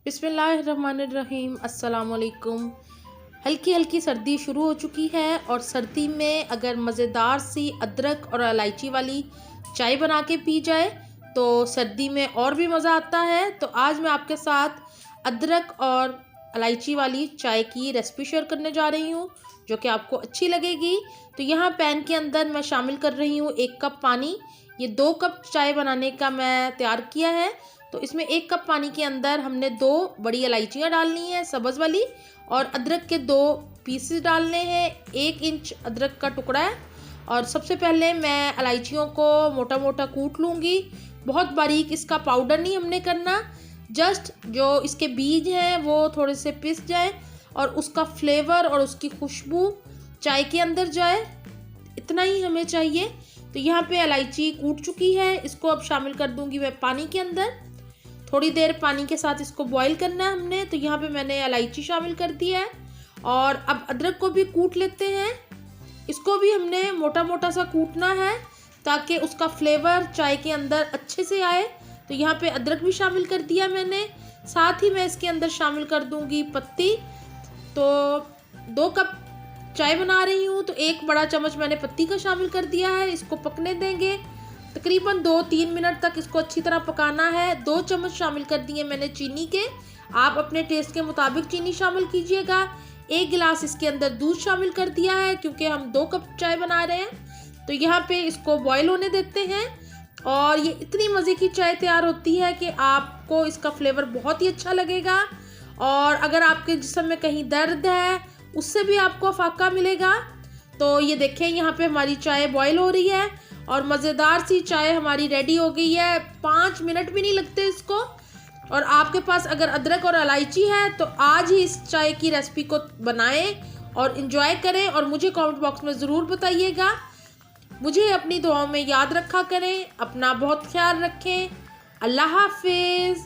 बिस्मिल्लाहिर्रहमानिर्रहीम अस्सलाम वालेकुम। हल्की हल्की सर्दी शुरू हो चुकी है और सर्दी में अगर मज़ेदार सी अदरक और इलायची वाली चाय बना के पी जाए तो सर्दी में और भी मज़ा आता है। तो आज मैं आपके साथ अदरक और इलायची वाली चाय की रेसिपी शेयर करने जा रही हूँ जो कि आपको अच्छी लगेगी। तो यहाँ पैन के अंदर मैं शामिल कर रही हूँ 1 कप पानी। ये 2 कप चाय बनाने का मैं तैयार किया है। तो इसमें 1 कप पानी के अंदर हमने 2 बड़ी इलायचियाँ डालनी है सब्ज़ वाली, और अदरक के 2 पीसेस डालने हैं। 1 इंच अदरक का टुकड़ा है। और सबसे पहले मैं इलायचियों को मोटा मोटा कूट लूँगी। बहुत बारीक इसका पाउडर नहीं हमने करना, जस्ट जो इसके बीज हैं वो थोड़े से पिस जाए और उसका फ्लेवर और उसकी खुशबू चाय के अंदर जाए, इतना ही हमें चाहिए। तो यहाँ पे इलायची कूट चुकी है, इसको अब शामिल कर दूँगी मैं पानी के अंदर। थोड़ी देर पानी के साथ इसको बॉईल करना है हमने। तो यहाँ पे मैंने इलायची शामिल कर दी है और अब अदरक को भी कूट लेते हैं। इसको भी हमने मोटा मोटा सा कूटना है ताकि उसका फ्लेवर चाय के अंदर अच्छे से आए। तो यहाँ पे अदरक भी शामिल कर दिया मैंने, साथ ही मैं इसके अंदर शामिल कर दूँगी पत्ती। तो 2 कप चाय बना रही हूँ तो 1 बड़ा चम्मच मैंने पत्ती का शामिल कर दिया है। इसको पकने देंगे तकरीबन 2-3 मिनट तक, इसको अच्छी तरह पकाना है। 2 चम्मच शामिल कर दिए मैंने चीनी के, आप अपने टेस्ट के मुताबिक चीनी शामिल कीजिएगा। 1 गिलास इसके अंदर दूध शामिल कर दिया है क्योंकि हम 2 कप चाय बना रहे हैं। तो यहाँ पे इसको बॉईल होने देते हैं और ये इतनी मज़े की चाय तैयार होती है कि आपको इसका फ्लेवर बहुत ही अच्छा लगेगा। और अगर आपके जिस्म में कहीं दर्द है उससे भी आपको फाका मिलेगा। तो ये देखें यहाँ पे हमारी चाय बॉईल हो रही है और मज़ेदार सी चाय हमारी रेडी हो गई है। 5 मिनट भी नहीं लगते इसको। और आपके पास अगर अदरक और इलायची है तो आज ही इस चाय की रेसिपी को बनाएं और इन्जॉय करें और मुझे कमेंट बॉक्स में ज़रूर बताइएगा। मुझे अपनी दुआओं में याद रखा करें। अपना बहुत ख्याल रखें। अल्लाह हाफिज़।